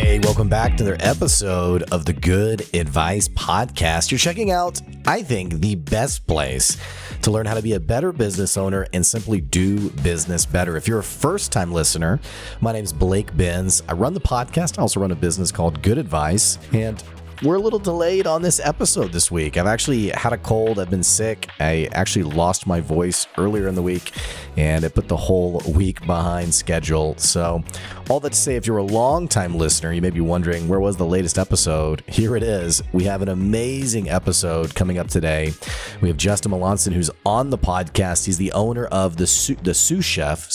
Hey, welcome back to another episode of the Good Advice Podcast. You're checking out, I think, the best place to learn how to be a better business owner and simply do business better. If you're a first-time listener, my name is Blake Benz. I run the podcast. I also run a business called Good Advice, and we're a little delayed on this episode this week. I've actually had a cold. I've been sick. I actually lost my voice earlier in the week, and it put the whole week behind schedule. So all that to say, if you're a long-time listener, you may be wondering, where was the latest episode? Here it is. We have an amazing episode coming up today. We have Justin Malonson, who's on the podcast. He's the owner of the Sous Chef,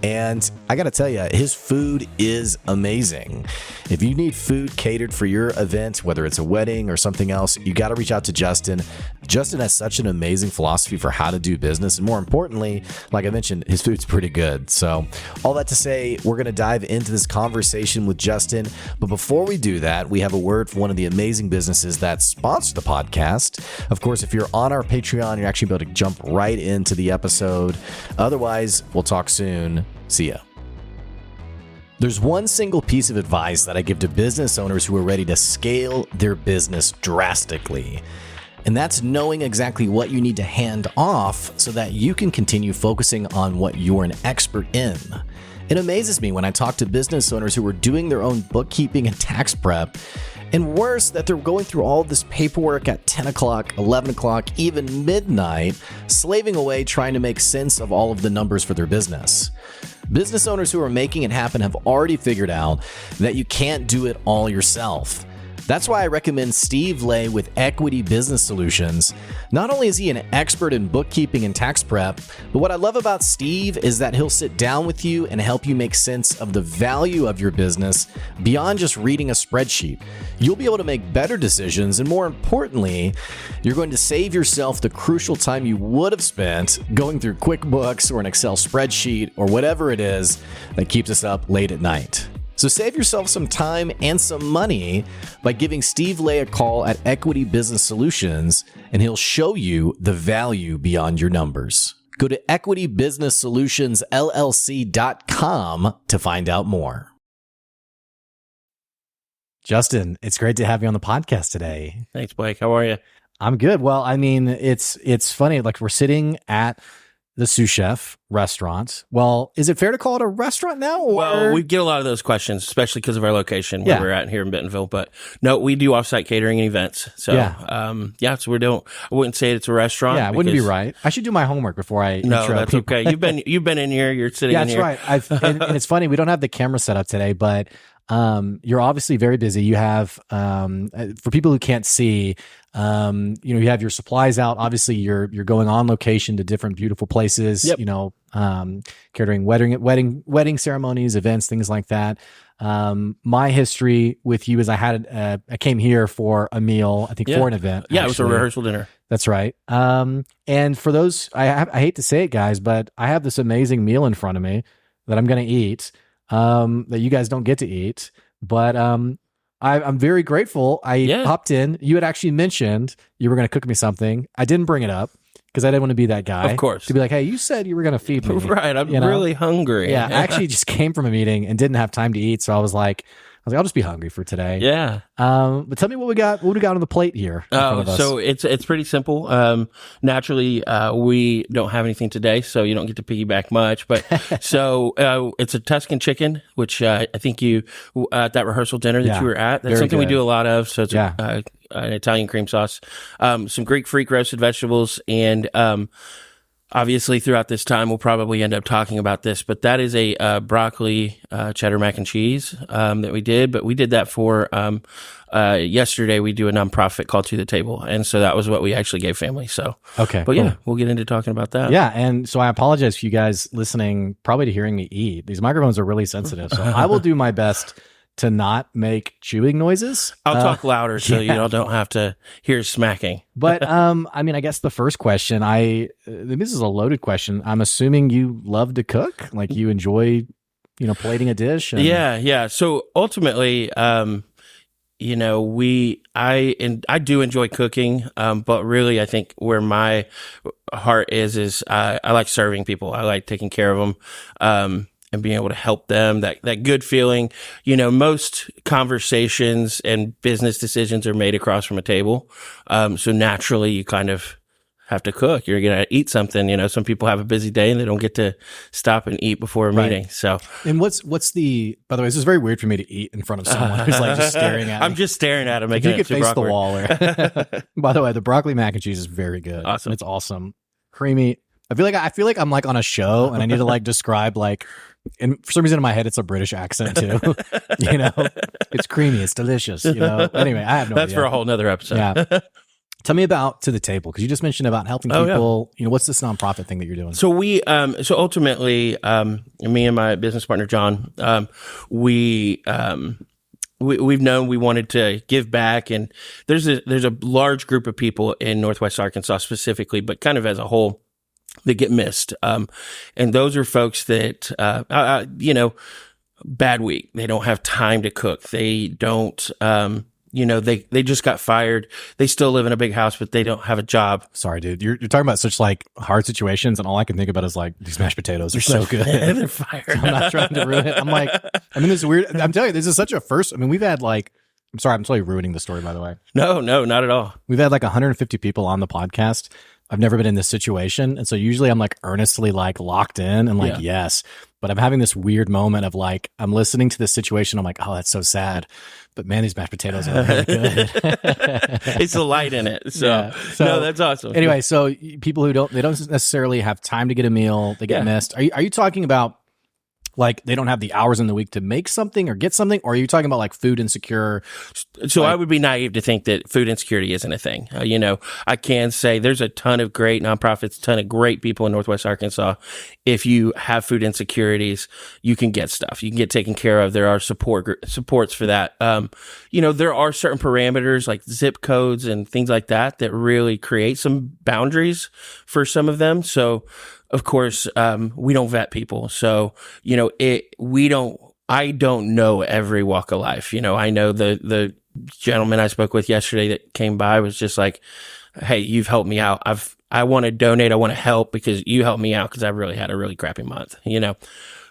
and I got to tell you, his food is amazing. If you need food catered for your event, whether it's a wedding or something else, you got to reach out to Justin. Justin has such an amazing philosophy for how to do business. And more importantly, like I mentioned, his food's pretty good. So all that to say, we're going to dive into this conversation with Justin. But before we do that, we have a word for one of the amazing businesses that sponsor the podcast. Of course, if you're on our Patreon, you're actually able to jump right into the episode. Otherwise, we'll talk soon. See ya. There's one single piece of advice that I give to business owners who are ready to scale their business drastically. And that's knowing exactly what you need to hand off so that you can continue focusing on what you're an expert in. It amazes me when I talk to business owners who are doing their own bookkeeping and tax prep, and worse, that they're going through all of this paperwork at 10 o'clock, 11 o'clock, even midnight, slaving away trying to make sense of all of the numbers for their business. Business owners who are making it happen have already figured out that you can't do it all yourself. That's why I recommend Steve Lay with Equity Business Solutions. Not only is he an expert in bookkeeping and tax prep, but what I love about Steve is that he'll sit down with you and help you make sense of the value of your business beyond just reading a spreadsheet. You'll be able to make better decisions, and more importantly, you're going to save yourself the crucial time you would have spent going through QuickBooks or an Excel spreadsheet or whatever it is that keeps us up late at night. So save yourself some time and some money by giving Steve Lay a call at Equity Business Solutions, and he'll show you the value beyond your numbers. Go to equitybusinesssolutionsllc.com to find out more. Justin, it's great to have you on the podcast today. Thanks, Blake. How are you? I'm good. Well, I mean, it's funny. Like, we're sitting at the Sous Chef restaurant. Well, is it fair to call it a restaurant now? Or? Well, we get a lot of those questions, especially because of our location where we're at here in Bentonville. But no, we do offsite catering and events. So, so we're doing. I wouldn't say it's a restaurant. Yeah, it wouldn't be right. I should do my homework before I. No, that's people. Okay. You've been in here. You're sitting in here. Yeah, that's right. And it's funny. We don't have the camera set up today, but you're obviously very busy. You have, for people who can't see, you have your supplies out. Obviously, you're going on location to different beautiful places. Yep. Catering wedding ceremonies, events, things like that. My history with you is I came here for a meal. I think for an event. Yeah, actually. It was a rehearsal dinner. That's right. And for those, I hate to say it, guys, but I have this amazing meal in front of me that I'm going to eat. That you guys don't get to eat, but I'm very grateful. I hopped in. You had actually mentioned you were going to cook me something. I didn't bring it up because I didn't want to be that guy. Of course. To be like, hey, you said you were going to feed me. Right. I'm really hungry. Yeah. I actually just came from a meeting and didn't have time to eat. So I was like, I'll just be hungry for today. Yeah. But tell me what we got on the plate here. So it's pretty simple. Naturally, we don't have anything today, so you don't get to piggyback much. But so it's a Tuscan chicken, which I think you at that rehearsal dinner that you were at. That's something we do a lot of. So it's an Italian cream sauce, some Greek freak roasted vegetables, and obviously, throughout this time, we'll probably end up talking about this, but that is a broccoli cheddar mac and cheese that we did. But we did that for yesterday. We do a nonprofit called To the Table, and so that was what we actually gave family. So okay, but cool. We'll get into talking about that. Yeah, and so I apologize for you guys listening, probably to hearing me eat. These microphones are really sensitive, so I will do my best to not make chewing noises. I'll talk louder so you don't have to hear smacking. But I mean, I guess the first question, this is a loaded question. I'm assuming you love to cook, like you enjoy, plating a dish. And... Yeah. So ultimately, I do enjoy cooking, but really, I think where my heart is I like serving people. I like taking care of them. and being able to help them, that good feeling. Most conversations and business decisions are made across from a table. So naturally you kind of have to cook. You're going to eat something. Some people have a busy day and they don't get to stop and eat before a meeting. So, and what's by the way, this is very weird for me to eat in front of someone who's like just staring at me. I'm just staring at him. If you could face awkward. the wall. By the way, the broccoli mac and cheese is very good. Awesome. It's awesome. Creamy. I feel like I'm like on a show and I need to like describe like, and for some reason in my head, it's a British accent too. It's creamy. It's delicious. Anyway, I have no idea. That's for a whole nother episode. Yeah. Tell me about To the Table, because you just mentioned about helping people. Yeah. What's this nonprofit thing that you're doing? So so ultimately, me and my business partner John, we've known we wanted to give back, and there's a large group of people in Northwest Arkansas specifically, but kind of as a whole, that get missed. And those are folks that, bad week. They don't have time to cook. They don't, they just got fired. They still live in a big house, but they don't have a job. Sorry, dude. You're talking about such like hard situations, and all I can think about is like these mashed potatoes are so good. They're fired. So I'm not trying to ruin it. I'm like, this is weird. I'm telling you, this is such a first. We've had like, I'm sorry, I'm totally ruining the story, by the way. No, not at all. We've had like 150 people on the podcast. I've never been in this situation. And so usually I'm like earnestly like locked in and like, yes, but I'm having this weird moment of like, I'm listening to this situation. I'm like, oh, that's so sad. But man, these mashed potatoes are really good. It's a light in it. So no, that's awesome. Anyway, so people who don't necessarily have time to get a meal, they get missed. Are you talking about like they don't have the hours in the week to make something or get something? Or are you talking about like food insecure? So I would be naive to think that food insecurity isn't a thing. I can say there's a ton of great nonprofits, a ton of great people in Northwest Arkansas. If you have food insecurities, you can get stuff. You can get taken care of. There are supports for that. There are certain parameters like zip codes and things like that really create some boundaries for some of them. So of course, we don't vet people. So, I don't know every walk of life. I know the gentleman I spoke with yesterday that came by was just like, hey, you've helped me out. I want to donate. I want to help because you helped me out because I really had a really crappy month.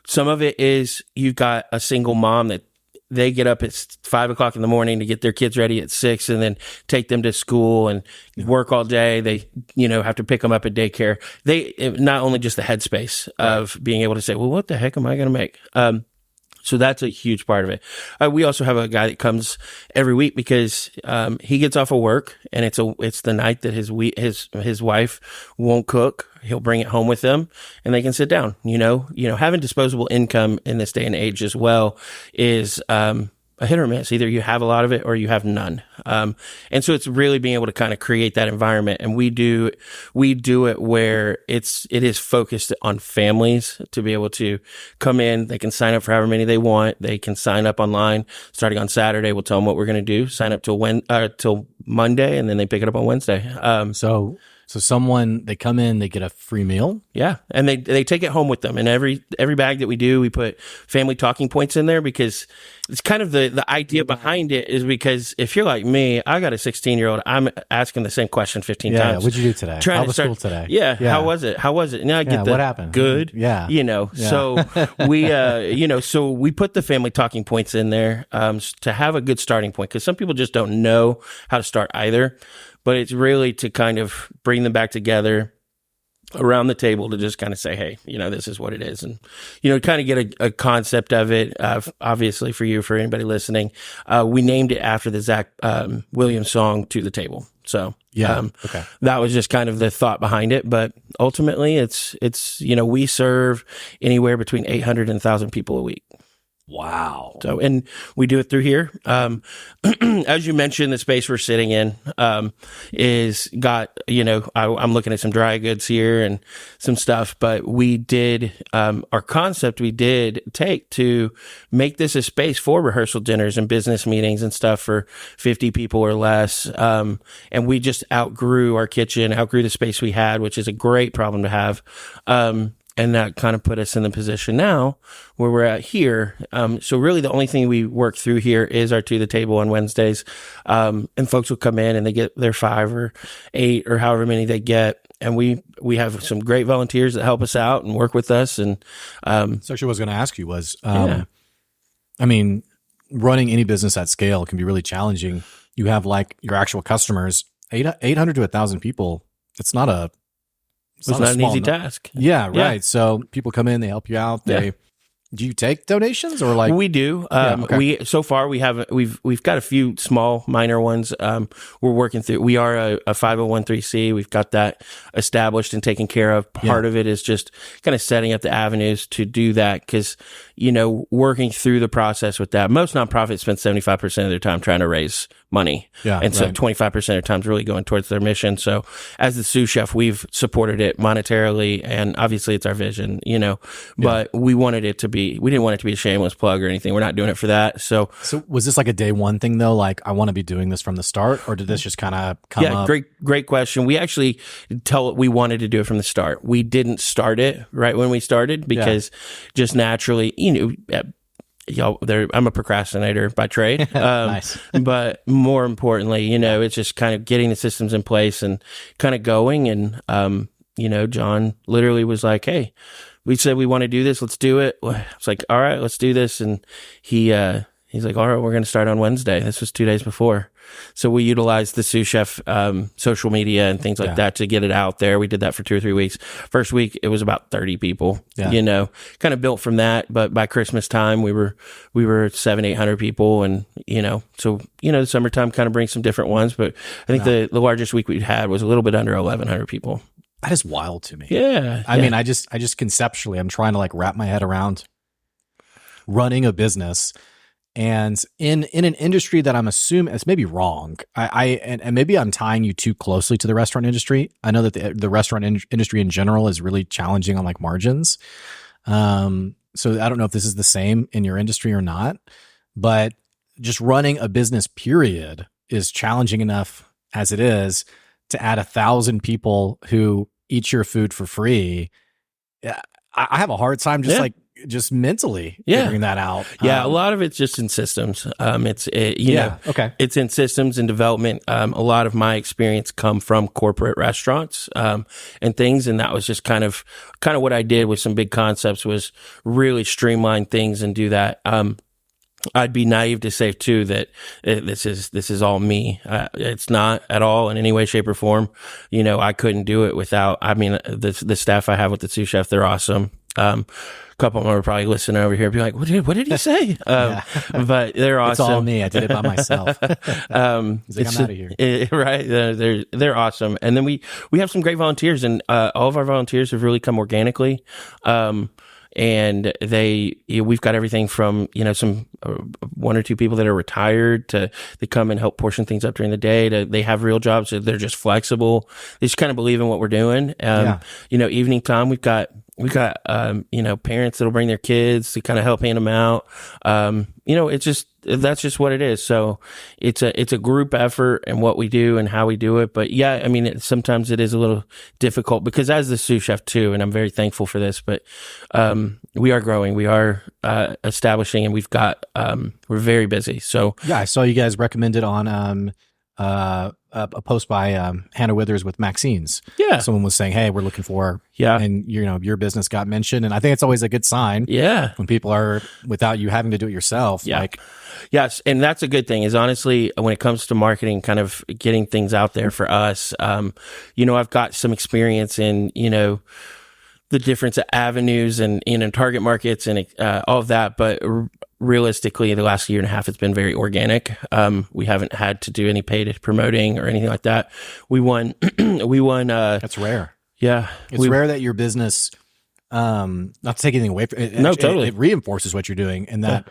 Some of it is you've got a single mom that they get up at 5 o'clock in the morning to get their kids ready at 6 and then take them to school and work all day. They, have to pick them up at daycare. They, not only just the headspace of being able to say, well, what the heck am I going to make? So that's a huge part of it. We also have a guy that comes every week because he gets off of work and it's the night that his wife won't cook. He'll bring it home with them and they can sit down. Having disposable income in this day and age as well is a hit or miss. Either you have a lot of it or you have none. And so it's really being able to kind of create that environment. And we do it where it is focused on families to be able to come in. They can sign up for however many they want. They can sign up online starting on Saturday. We'll tell them what we're going to do. Sign up till Monday, and then they pick it up on Wednesday. So they come in, they get a free meal. Yeah. And they take it home with them. And every bag that we do, we put family talking points in there because it's kind of the idea behind it is because if you're like me, I got a 16-year-old, I'm asking the same question 15 times. Yeah. What'd you do today? How was school today? Yeah. How was it? And I get what happened? Good. Yeah. So we put the family talking points in there, to have a good starting point because some people just don't know how to start either. But it's really to kind of bring them back together around the table to just kind of say, hey, this is what it is. And, kind of get a concept of it. Obviously for anybody listening, we named it after the Zach Williams song To the Table. So, that was just kind of the thought behind it. But ultimately it's, we serve anywhere between 800 and 1,000 people a week. Wow. So, and we do it through here. As you mentioned, the space we're sitting in, is got, I'm looking at some dry goods here and some stuff, but we did, our concept we did take to make this a space for rehearsal dinners and business meetings and stuff for 50 people or less. And we just outgrew our kitchen, outgrew the space we had, which is a great problem to have. And that kind of put us in the position now where we're at here. So really the only thing we work through here is our To the Table on Wednesdays. And folks will come in and they get their 5 or 8 or however many they get. and we have some great volunteers that help us out and work with us. And so actually what I was going to ask you was, I mean, running any business at scale can be really challenging. You have like your actual customers, 800 to 1,000 people. It's not an easy task. Yeah, right. Yeah. So people come in, they help you out. Do you take donations or like? We do. We've got a few small minor ones. We're working through. We are a 501(c)(3). We've got that established and taken care of. Part of it is just kind of setting up the avenues to do that, because working through the process with that. Most nonprofits spend 75% of their time trying to raise money, and so 25% of their time is really going towards their mission. So as the Sous Chef, we've supported it monetarily, and obviously it's our vision, but we wanted it to be. We didn't want it to be a shameless plug or anything. We're not doing it for that. So was this like a day one thing though? Like, I want to be doing this from the start, or did this just kind of come up? Great question. We actually we wanted to do it from the start. We didn't start it right when we started because just naturally, I'm a procrastinator by trade. Nice. But more importantly, it's just kind of getting the systems in place and kind of going. And, John literally was like, hey, we said we want to do this. Let's do it. It's like, all right, let's do this. And he's like, all right, we're going to start on Wednesday. This was 2 days before. So we utilized the Sous Chef social media and things like that to get it out there. We did that for 2 or 3 weeks. First week, it was about 30 people, kind of built from that. But by Christmas time, we were 700-800 people. And, so, the summertime kind of brings some different ones. But I think the largest week we had was a little bit under 1,100 people. That is wild to me. Yeah. I mean, I just conceptually, I'm trying to like wrap my head around running a business, and in an industry that I'm assuming it's maybe wrong. And maybe I'm tying you too closely to the restaurant industry. I know that the restaurant industry in general is really challenging on like margins. So I don't know if this is the same in your industry or not, but just running a business period is challenging enough as it is. To add 1,000 people who eat your food for free, I have a hard time just mentally figuring that out. Yeah, a lot of it's just in systems. It's in systems and development. A lot of my experience come from corporate restaurants and things, and that was just kind of what I did with some big concepts was really streamline things and do that. I'd be naive to say too that this is all me. It's not at all in any way, shape, or form. I couldn't do it without. I mean, the staff I have with the Sous Chef, they're awesome. A couple of them are probably listening over here, be like, "What did he say?" But they're awesome. It's all me. I did it by myself. He's like, I'm out of here. Right? They're awesome. And then we have some great volunteers, and all of our volunteers have really come organically. And we've got everything from, some 1 or 2 people that are retired to they come and help portion things up during the day to they have real jobs. So they're just flexible. They just kind of believe in what we're doing. Evening time, we've got parents that'll bring their kids to kind of help hand them out. That's just what it is. So it's a group effort and what we do and how we do it. But yeah, I mean, sometimes it is a little difficult because as the Sous Chef too, and I'm very thankful for this, but, we are growing, we are, establishing, and we're very busy. So yeah, I saw you guys recommended on, a post by Hannah Withers with Maxine's. Yeah. Someone was saying, hey, we're looking for, and your business got mentioned. And I think it's always a good sign. Yeah. When people are without you having to do it yourself. Yeah. Yes. And that's a good thing is honestly, when it comes to marketing, kind of getting things out there for us, I've got some experience in, the different avenues and target markets and all of that. But realistically, the last year and a half, it's been very organic. We haven't had to do any paid promoting or anything like that. We won. That's rare. Yeah. It's rare that your business, not to take anything away from it. No, totally. It reinforces what you're doing, and that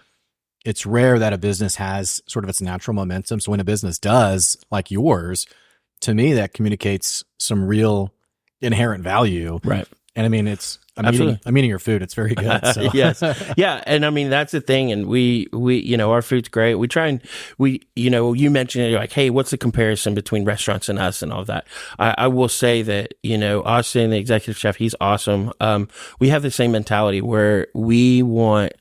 it's rare that a business has sort of its natural momentum. So when a business does, like yours, to me, that communicates some real inherent value. Right. And I mean, I'm eating your food. It's very good. So. Yes. Yeah. And I mean, that's the thing. And we, our food's great. We try and you mentioned it, you're like, hey, what's the comparison between restaurants and us and all of that? I will say that, Austin, the executive chef, he's awesome. We have the same mentality where we want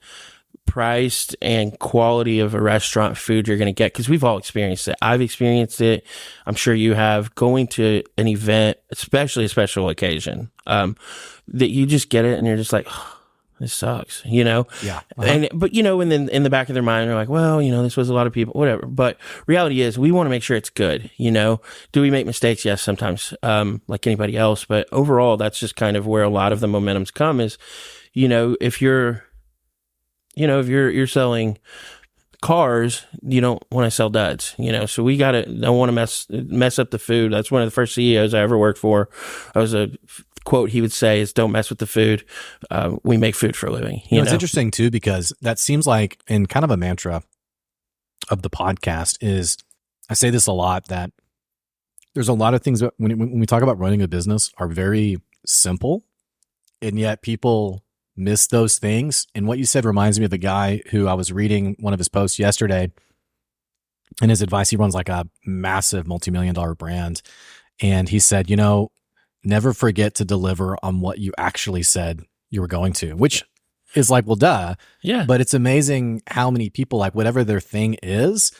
priced and quality of a restaurant food you're going to get, because we've all experienced it. I've experienced it. I'm sure you have, going to an event, especially a special occasion, that you just get it and you're just like, oh, this sucks, you know? Yeah. But, you know, and then in the back of their mind, they're like, well, you know, this was a lot of people, whatever. But reality is, we want to make sure it's good, you know? Do we make mistakes? Yes, sometimes, like anybody else. But overall, that's just kind of where a lot of the momentum's come is, you know, if you're selling cars, you don't want to sell duds, you know? So we don't want to mess up the food. That's one of the first CEOs I ever worked for. I was a quote he would say is, don't mess with the food. We make food for a living. You know, it's interesting too, because that seems like, in kind of a mantra of the podcast is, I say this a lot, that there's a lot of things that when we talk about running a business are very simple, and yet people miss those things. And what you said reminds me of a guy who I was reading one of his posts yesterday, and his advice, he runs like a massive multi-million-dollar brand. And he said, you know, never forget to deliver on what you actually said you were going to, which is like, well, duh. Yeah. But it's amazing how many people, like, whatever their thing is,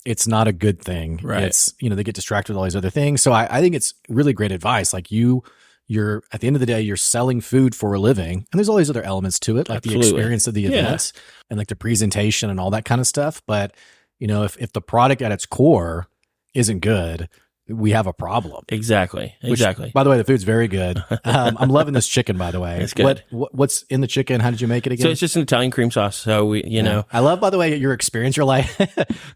it's not a good thing. Right. It's, you know, they get distracted with all these other things. So I think it's really great advice. Like, you're at the end of the day, you're selling food for a living, and there's all these other elements to it, like Absolutely. the experience of the events and like the presentation and all that kind of stuff. But, you know, if the product at its core isn't good, we have a problem. Exactly. Which, by the way, the food's very good. I'm loving this chicken, by the way. It's good. What's in the chicken? How did you make it again? So it's just an Italian cream sauce. So we, you know, I love, by the way, your experience. You're like,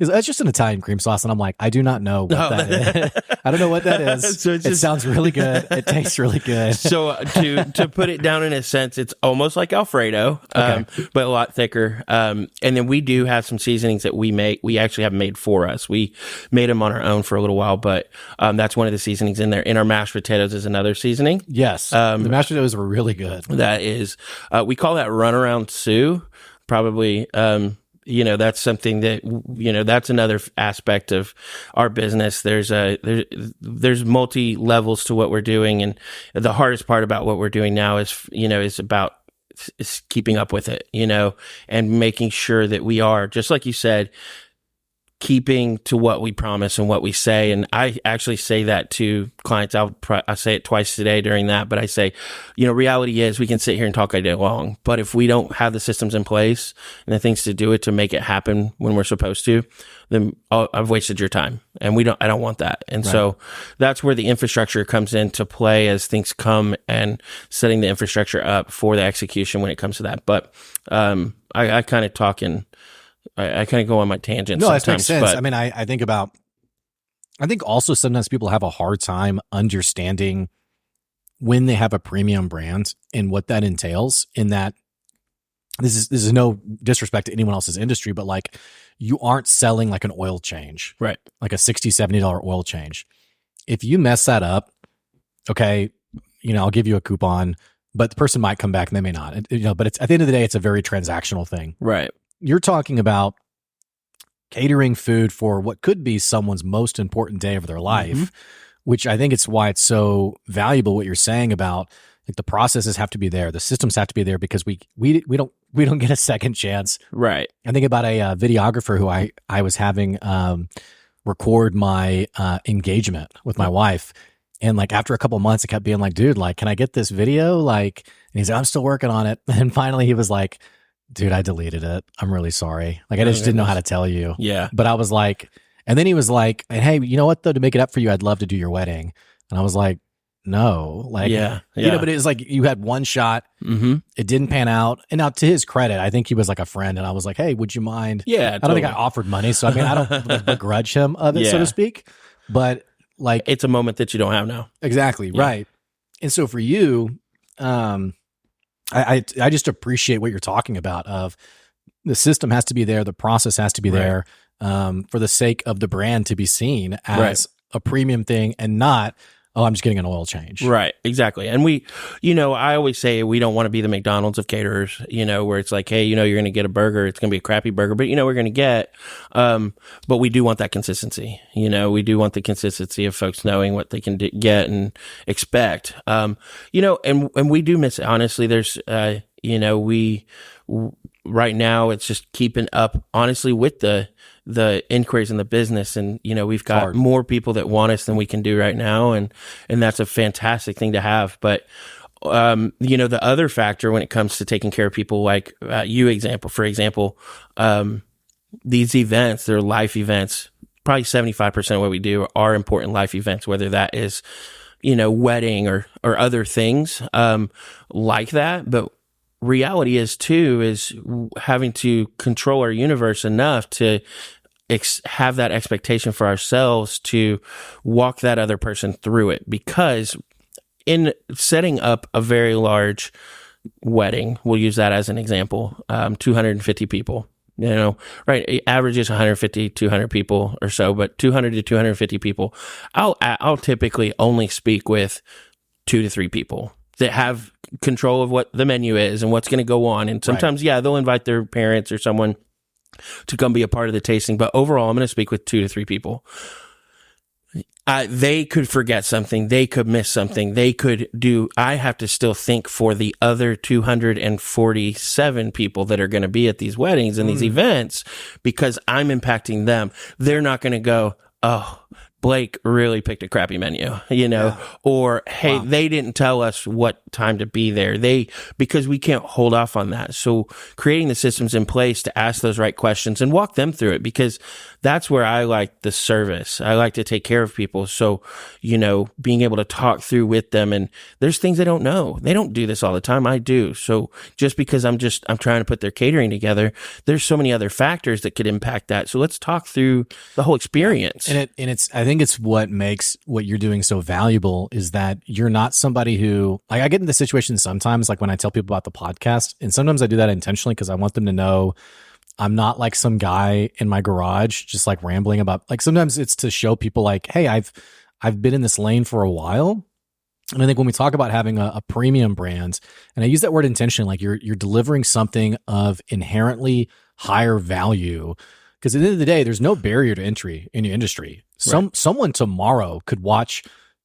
it's just an Italian cream sauce. And I'm like, I do not know what that is. I don't know what that is. So it sounds really good. It tastes really good. So to put it down in a sense, it's almost like Alfredo, but a lot thicker. And then we do have some seasonings that we make. We actually have made for us. We made them on our own for a little while, but that's one of the seasonings in there. In our mashed potatoes is another seasoning. Yes. The mashed potatoes were really good. That is, we call that runaround Sue. Probably, you know, that's something that, you know, that's another aspect of our business. There's multi levels to what we're doing. And the hardest part about what we're doing now is, you know, is keeping up with it, you know, and making sure that we are, just like you said, keeping to what we promise and what we say. And I actually say that to clients. I say it twice today during that, but I say, you know, reality is we can sit here and talk all day long, but if we don't have the systems in place and the things to do it to make it happen when we're supposed to, then I've wasted your time, and I don't want that. And so that's where the infrastructure comes into play as things come, and setting the infrastructure up for the execution when it comes to that. But I kind of talk in, I kind of go on my tangents. No, sometimes, that makes sense. But, I mean, I think also sometimes people have a hard time understanding when they have a premium brand and what that entails, in that this is no disrespect to anyone else's industry, but like, you aren't selling like an oil change, right? Like a $60, $70 oil change. If you mess that up, okay, you know, I'll give you a coupon, but the person might come back and they may not, you know, but it's, at the end of the day, it's a very transactional thing. Right. You're talking about catering food for what could be someone's most important day of their life, which I think it's why it's so valuable what you're saying about, like, the processes have to be there, the systems have to be there, because we don't get a second chance. Right. I think about a videographer who I was having record my engagement with my wife. And like, after a couple of months, I kept being like, dude, like, can I get this video? Like, and he's like, I'm still working on it. And finally he was like, dude, I deleted it. I'm really sorry. Like, I just didn't know how to tell you. Yeah. But I was like, and then he was like, hey, you know what though, to make it up for you, I'd love to do your wedding. And I was like, no, like, you know, but it was like, you had one shot, it didn't pan out. And now, to his credit, I think he was like a friend, and I was like, hey, would you mind? Yeah. I don't think I offered money. So I mean, I don't like, begrudge him of it, so to speak, but like, it's a moment that you don't have now. Exactly. Yeah. Right. And so for you, I just appreciate what you're talking about, of the system has to be there. The process has to be there, for the sake of the brand to be seen as a premium thing, and not, oh, I'm just getting an oil change. Right. Exactly. And we, you know, I always say we don't want to be the McDonald's of caterers, you know, where it's like, hey, you know, you're going to get a burger. It's going to be a crappy burger, but you know, we're going to get, but we do want that consistency. You know, we do want the consistency of folks knowing what they can get and expect. You know, and we do miss, honestly, there's, you know, right now it's just keeping up, honestly, with the inquiries in the business. And, we've got more people that want us than we can do right now. And that's a fantastic thing to have. But, the other factor when it comes to taking care of people, like for example, these events, they're life events. Probably 75% of what we do are important life events, whether that is, wedding or other things like that. But reality is having to control our universe enough to have that expectation for ourselves to walk that other person through it. Because in setting up a very large wedding, we'll use that as an example, 250 people. Right? Average is 150, 200 people or so, but 200 to 250 people. I'll typically only speak with 2 to 3 people that have control of what the menu is and what's going to go on. And sometimes, they'll invite their parents or someone to come be a part of the tasting. But overall, I'm going to speak with 2 to 3 people. They could forget something. They could miss something. I have to still think for the other 247 people that are going to be at these weddings and these events, because I'm impacting them. They're not going to go, oh, Blake really picked a crappy menu, or, hey, they didn't tell us what time to be there. Because we can't hold off on that. So creating the systems in place to ask those right questions and walk them through it, because that's where I like the service. I like to take care of people. So, being able to talk through with them, and there's things they don't know. They don't do this all the time. I do. So just because I'm trying to put their catering together, there's so many other factors that could impact that. So let's talk through the whole experience. And I think it's what makes what you're doing so valuable is that you're not somebody who, like, I get into situations sometimes, like when I tell people about the podcast, and sometimes I do that intentionally because I want them to know I'm not like some guy in my garage just like rambling about, like, sometimes it's to show people like, hey, I've been in this lane for a while. And I think when we talk about having a premium brand, and I use that word intentionally, like you're delivering something of inherently higher value, because at the end of the day, there's no barrier to entry in your industry. Someone tomorrow could watch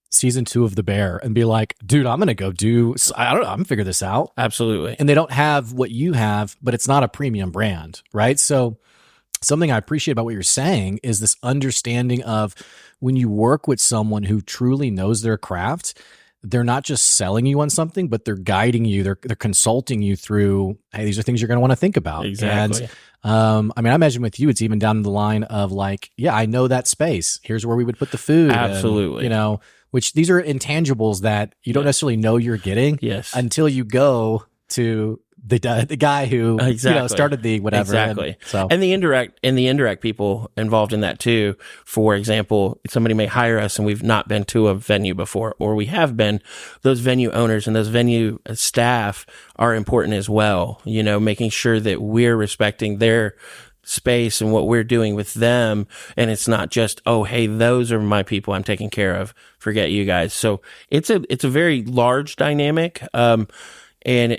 season 2 of The Bear and be like, dude, I'm going to go I don't know, I'm going to figure this out. Absolutely. And they don't have what you have, but it's not a premium brand, right? So something I appreciate about what you're saying is this understanding of when you work with someone who truly knows their craft, they're not just selling you on something, but they're guiding you. They're consulting you through, hey, these are things you're going to want to think about. Exactly. And I imagine with you, it's even down the line of like, yeah, I know that space. Here's where we would put the food. Absolutely. And, which these are intangibles that you don't necessarily know you're getting until you go to the guy who started the whatever. Exactly. And the indirect people involved in that too. For example, somebody may hire us and we've not been to a venue before, or we have been. Those venue owners and those venue staff are important as well. Making sure that we're respecting their space and what we're doing with them. And it's not just, oh, hey, those are my people I'm taking care of. Forget you guys. So it's a very large dynamic. And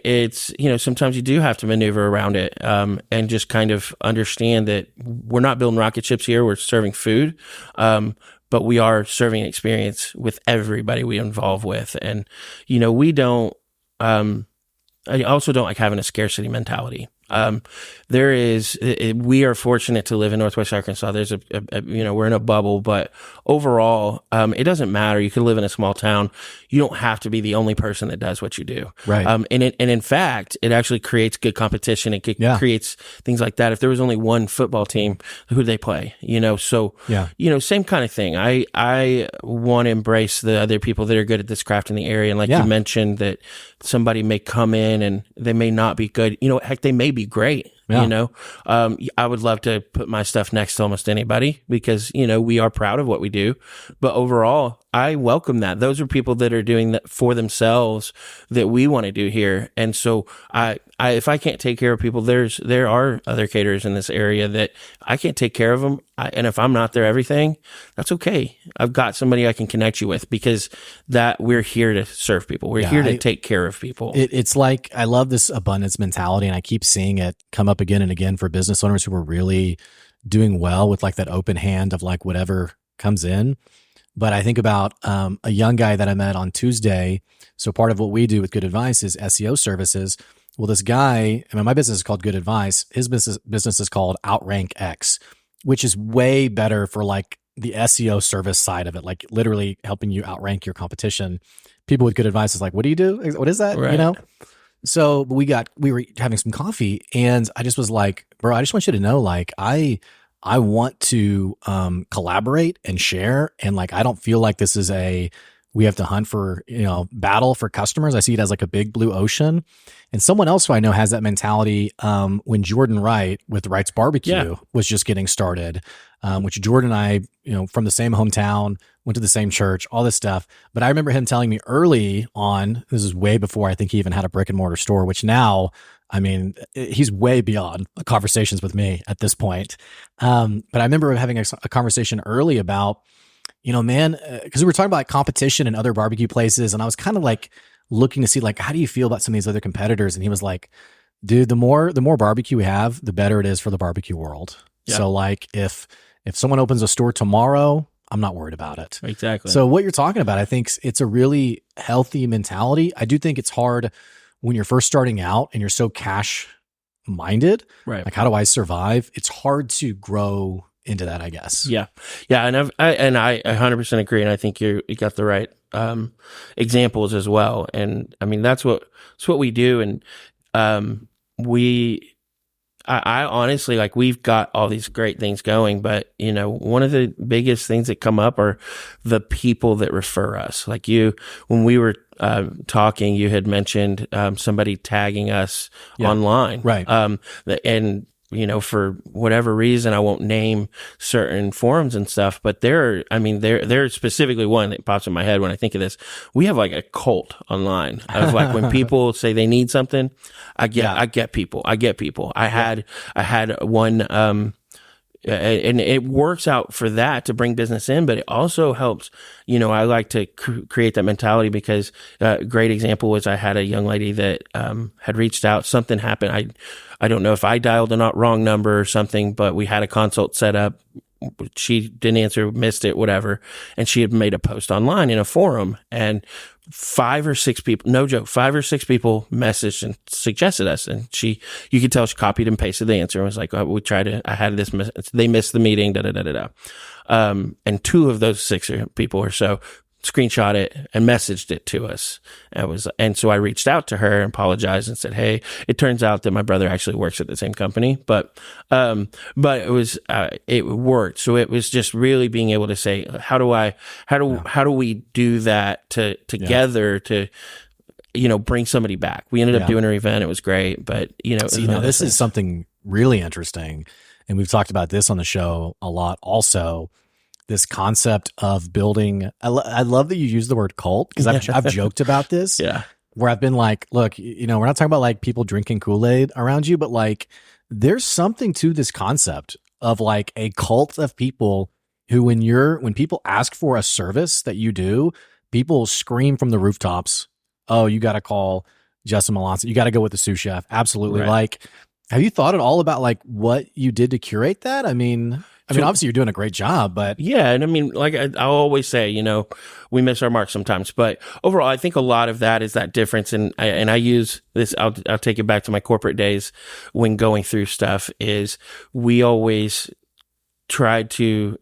it's, sometimes you do have to maneuver around it, and just kind of understand that we're not building rocket ships here. We're serving food. But we are serving an experience with everybody we involve with. And, I also don't like having a scarcity mentality. We are fortunate to live in Northwest Arkansas. There's we're in a bubble, but overall, it doesn't matter. You could live in a small town. You don't have to be the only person that does what you do. Right. And in fact, it actually creates good competition. It creates things like that. If there was only one football team, who'd they play? Same kind of thing. I want to embrace the other people that are good at this craft in the area. And like you mentioned, that somebody may come in and they may not be good. Heck, they may be great. Yeah. I would love to put my stuff next to almost anybody because, we are proud of what we do. But overall, I welcome that. Those are people that are doing that for themselves that we want to do here. And so if I can't take care of people, there are other caterers in this area that I can't take care of them. And if I'm not there everything, that's okay. I've got somebody I can connect you with because that we're here to serve people. We're here to take care of people. It's like, I love this abundance mentality, and I keep seeing it come up again and again for business owners who are really doing well with like that open hand of like whatever comes in. But I think about a young guy that I met on Tuesday. So part of what we do with Good Advice is SEO services. Well, this guy, I mean, my business is called Good Advice. His business is called Outrank X, which is way better for like the SEO service side of it, like literally helping you outrank your competition. People with good advice is like, what do you do? What is that? Right. You know? So we were having some coffee and I just was like, bro, I just want you to know, like, I want to collaborate and share. And like, I don't feel like this is we have to hunt for, battle for customers. I see it as like a big blue ocean. And someone else who I know has that mentality when Jordan Wright with Wright's Barbecue was just getting started, which Jordan and I, from the same hometown, went to the same church, all this stuff. But I remember him telling me early on, this is way before I think he even had a brick and mortar store, which now, I mean, he's way beyond conversations with me at this point. But I remember having a conversation early about, man, because we were talking about like competition and other barbecue places. And I was kind of like looking to see like, how do you feel about some of these other competitors? And he was like, dude, the more barbecue we have, the better it is for the barbecue world. Yeah. So like if someone opens a store tomorrow, I'm not worried about it. Exactly. So what you're talking about, I think it's a really healthy mentality. I do think it's hard when you're first starting out and you're so cash minded. Right. Like, how do I survive? It's hard to grow into that, I guess. Yeah. Yeah. And I 100% agree. And I think you got the right examples as well. And I mean, that's what we do. And I honestly, like, we've got all these great things going, but one of the biggest things that come up are the people that refer us. Like when we were talking, you had mentioned somebody tagging us online, right? And for whatever reason, I won't name certain forums and stuff, but there's specifically one that pops in my head when I think of this. We have like a cult online of like when people say they need something, I get people. I had one, and it works out for that to bring business in, but it also helps. I like to create that mentality because a great example was I had a young lady that had reached out. Something happened. I don't know if I dialed a wrong number or something, but we had a consult set up. She didn't answer, missed it, whatever. And she had made a post online in a forum, and 5 or 6 people, no joke, 5 or 6 people messaged and suggested us. And you could tell she copied and pasted the answer and was like, I had this, they missed the meeting, and 2 of those 6 people or so screenshot it and messaged it to us. And so I reached out to her and apologized and said, hey, it turns out that my brother actually works at the same company, but it worked. So it was just really being able to say, how do we do that together to bring somebody back? We ended up doing an event. It was great, but this is something really interesting. And we've talked about this on the show a lot also. This concept of building, I love that you use the word cult, because I've joked about this. Yeah. Where I've been like, look, we're not talking about like people drinking Kool-Aid around you, but like there's something to this concept of like a cult of people who, when people ask for a service that you do, people scream from the rooftops, oh, you got to call Justin Malonson. You got to go with the Sous Chef. Absolutely. Right. Like, have you thought at all about like what you did to curate that? I mean, obviously you're doing a great job, but yeah. And I mean, like I'll always say, we miss our mark sometimes, but overall, I think a lot of that is that difference. And I use this, I'll take it back to my corporate days when going through stuff is we always tried to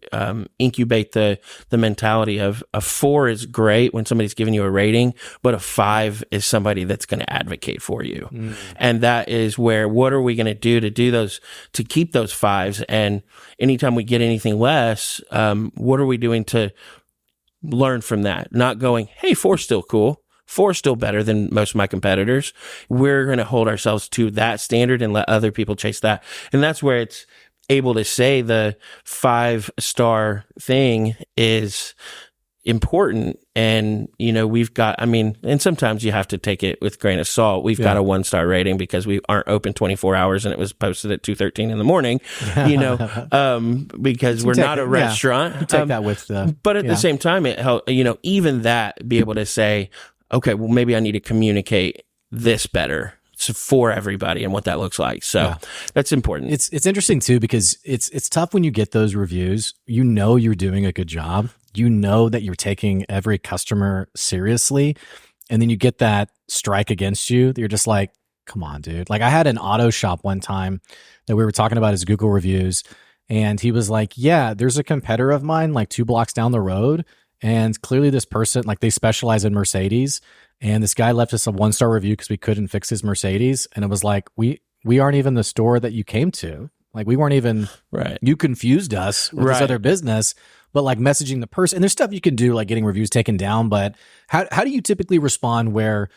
incubate the mentality of a 4 is great when somebody's giving you a rating, but a 5 is somebody that's going to advocate for you. And that is where, what are we going to do those, to keep those 5s? And anytime we get anything less, what are we doing to learn from that? Not going, hey, 4's still cool. 4's still better than most of my competitors. We're going to hold ourselves to that standard and let other people chase that. And that's where it's able to say the 5-star thing is important. And, we've got, and sometimes you have to take it with a grain of salt. We've got a 1-star rating because we aren't open 24 hours and it was posted at 2:13 in the morning, because we're not a restaurant. You take that with but at the same time, it helps, even that, be able to say, okay, well, maybe I need to communicate this better for everybody and what that looks like. So that's important. It's interesting too, because it's tough when you get those reviews. You're doing a good job. That you're taking every customer seriously. And then you get that strike against you that you're just like, come on, dude. Like I had an auto shop one time that we were talking about his Google reviews, and he was like, yeah, there's a competitor of mine like 2 blocks down the road. And clearly this person, like they specialize in Mercedes. And this guy left us a 1-star review because we couldn't fix his Mercedes. And it was like, we aren't even the store that you came to. Like we weren't even, right. You confused us with this other business, but like messaging the person, and there's stuff you can do like getting reviews taken down. But how do you typically respond where,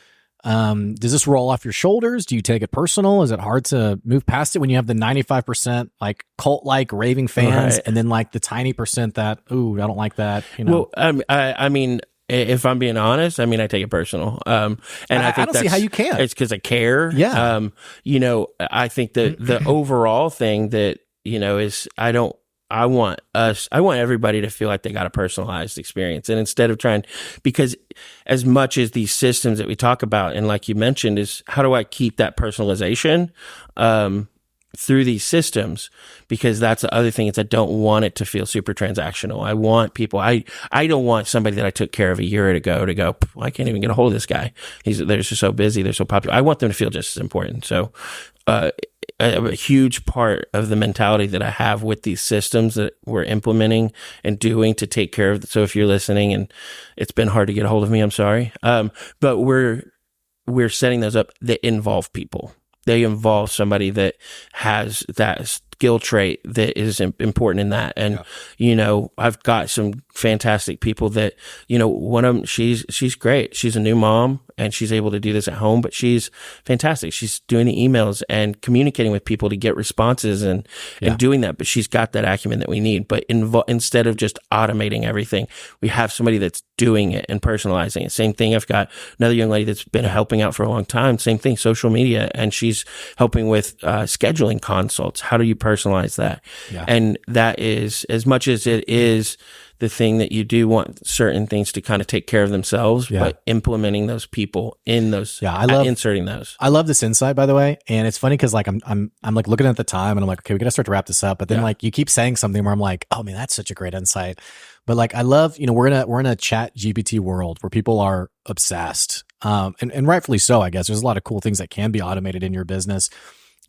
does this roll off your shoulders? Do you take it personal? Is it hard to move past it when you have the 95% like cult like raving fans and then like the tiny percent that, ooh, I don't like that, you know? Well, I mean, if I'm being honest, I mean, I take it personal. And I think don't see how you can. It's because I care. Yeah. You know, I think that the overall thing that, you know, is I want everybody to feel like they got a personalized experience. And instead of because as much as these systems that we talk about, and like you mentioned, is how do I keep that personalization, through these systems? Because that's the other thing, is I don't want it to feel super transactional. I want people, I don't want somebody that I took care of a year ago to go, I can't even get a hold of this guy. They're just so busy. They're so popular. I want them to feel just as important. So, a huge part of the mentality that I have with these systems that we're implementing and doing to take care of. So if you're listening and it's been hard to get a hold of me, I'm sorry. But we're setting those up that involve people. They involve somebody that has that skill trait that is important in that. And, you know, I've got some fantastic people that, you know, one of them, she's great. She's a new mom and she's able to do this at home, but she's fantastic. She's doing the emails and communicating with people to get responses and doing that. But she's got that acumen that we need. But instead of just automating everything, we have somebody that's doing it and personalizing it. Same thing. I've got another young lady that's been helping out for a long time. Same thing, social media. And she's helping with scheduling consults. How do you personalize that? Yeah. And that is, as much as it is the thing that you do want certain things to kind of take care of themselves, but implementing those people in those, inserting those. I love this insight, by the way. And it's funny because like I'm like looking at the time and I'm like, okay, we got to start to wrap this up. But then like you keep saying something where I'm like, oh man, that's such a great insight. But like, I love, you know, we're in a chat GPT world where people are obsessed. And rightfully so, I guess. There's a lot of cool things that can be automated in your business.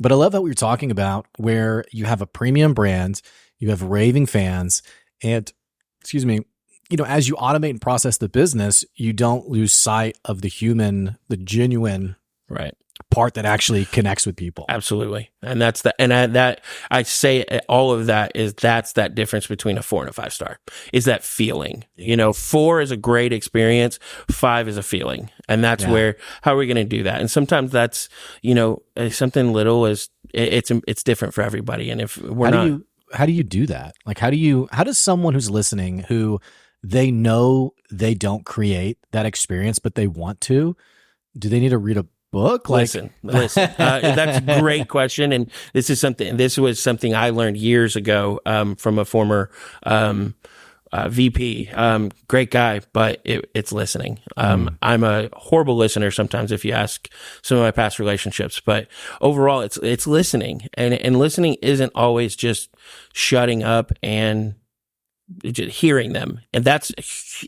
But I love what you're talking about, where you have a premium brand, you have raving fans, and excuse me, you know, as you automate and process the business, you don't lose sight of the human, the genuine part that actually connects with people. Absolutely. And that's I say all of that is that's that difference between a 4 and a 5-star is that feeling. You know, 4 is a great experience, 5 is a feeling. And that's where, how are we going to do that? And sometimes that's, you know, something little is, it's different for everybody. And if we're how do you do that? Like, how does someone who's listening, who they know they don't create that experience, but they want to, do they need to read a book? Listen. That's a great question. And this was something I learned years ago, from a former, VP, great guy, but it's listening. I'm a horrible listener sometimes if you ask some of my past relationships, but overall it's listening, and listening isn't always just shutting up and just hearing them. And that's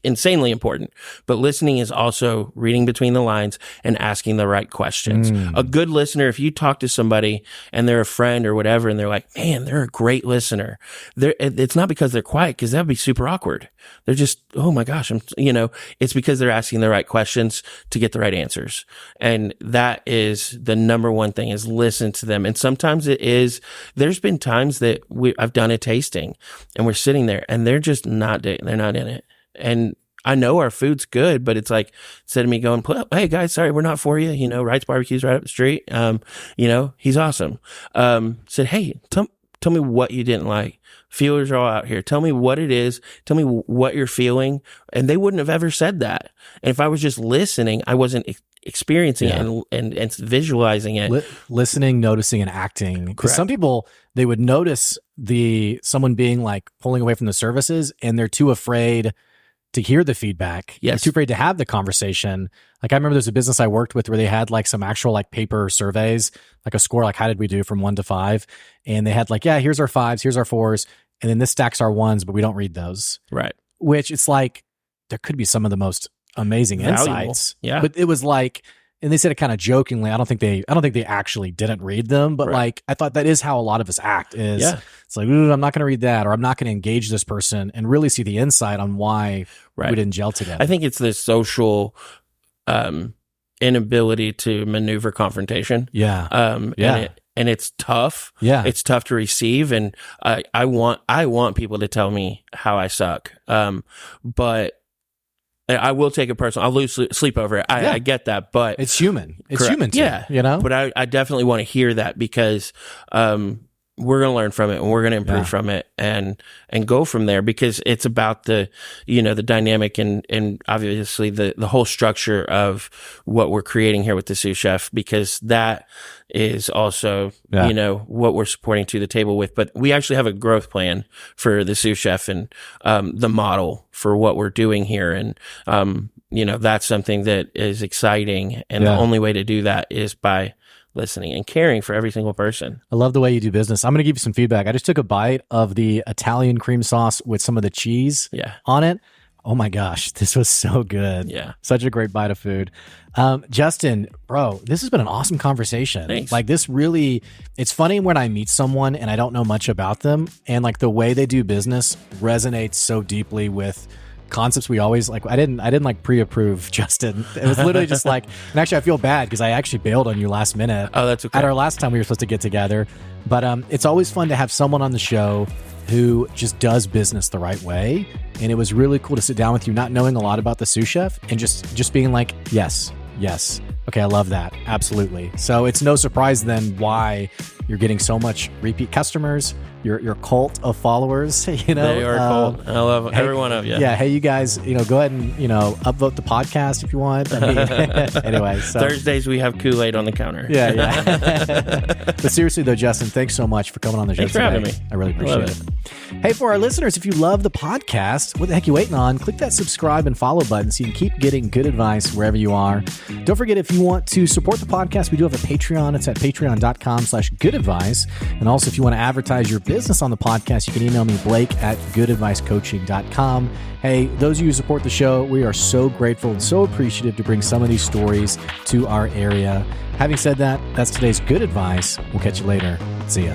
insanely important. But listening is also reading between the lines and asking the right questions. A good listener, if you talk to somebody and they're a friend or whatever, and they're like, man, they're a great listener. It's not because they're quiet, because that'd be super awkward. They're just, oh my gosh, it's because they're asking the right questions to get the right answers. And that is the number one thing, is listen to them. And sometimes there's been times that I've done a tasting and we're sitting there and they're just not in it. And I know our food's good, but it's like, instead of me going, hey guys, sorry, we're not for you. You know, Wright's Barbecue's right up the street. You know, he's awesome. Said, hey, tell me what you didn't like. Feelers are all out here. Tell me what it is. Tell me what you're feeling. And they wouldn't have ever said that. And if I was just listening, I wasn't experiencing it and visualizing it. Listening, noticing, and acting. Because some people, they would notice someone being like pulling away from the services, and they're too afraid to hear the feedback. Yes. They're too afraid to have the conversation. Like I remember there's a business I worked with where they had like some actual like paper surveys, like a score, like how did we do from 1 to 5? And they had like, yeah, here's our 5s, here's our 4s. And then this stacks our 1s, but we don't read those. Right. Which it's like, there could be some of the most amazing insights. Yeah. But it was like, and they said it kind of jokingly. I don't think they actually didn't read them, but like, I thought that is how a lot of us act is it's like, I'm not going to read that, or I'm not going to engage this person and really see the insight on why we didn't gel together. I think it's this social, inability to maneuver confrontation. And it's tough. Yeah. It's tough to receive. And I want people to tell me how I suck. But I will take it personal. I'll lose sleep over it. I get that, but it's human. It's human too, you know? But I definitely want to hear that because, we're going to learn from it and we're going to improve from it and go from there, because it's about the dynamic and obviously the whole structure of what we're creating here with the Sous Chef, because that is also, what we're supporting to the table with. But we actually have a growth plan for the Sous Chef and, the model for what we're doing here. And, that's something that is exciting. And the only way to do that is by listening and caring for every single person. I love the way you do business. I'm going to give you some feedback. I just took a bite of the Italian cream sauce with some of the cheese on it. Oh my gosh, this was so good. Yeah. Such a great bite of food. Justin, bro, this has been an awesome conversation. Thanks. Like this really, it's funny when I meet someone and I don't know much about them, and like the way they do business resonates so deeply with concepts we always like. I didn't like pre-approve Justin. It was literally just like, and actually I feel bad because I actually bailed on you last minute. Oh, that's okay. At our last time we were supposed to get together, but it's always fun to have someone on the show who just does business the right way. And it was really cool to sit down with you, not knowing a lot about the Sous Chef, and just being like, yes. Okay, I love that. Absolutely. So it's no surprise then why you're getting so much repeat customers, your cult of followers, They are cult. I love every one of you. Yeah. Hey, you guys, go ahead and, upvote the podcast if you want. I mean, anyway. So. Thursdays we have Kool-Aid on the counter. Yeah. But seriously though, Justin, thanks so much for coming on the show today. Thanks for having me. I really appreciate it. Hey, for our listeners, if you love the podcast, what the heck are you waiting on? Click that subscribe and follow button so you can keep getting good advice wherever you are. Don't forget, if you want to support the podcast, we do have a Patreon. It's at patreon.com/goodadvice. And also, if you want to advertise your business on the podcast, you can email me, blake@goodadvicecoaching.com. Hey, those of you who support the show, we are so grateful and so appreciative to bring some of these stories to our area. Having said that, that's today's good advice. We'll catch you later. See ya.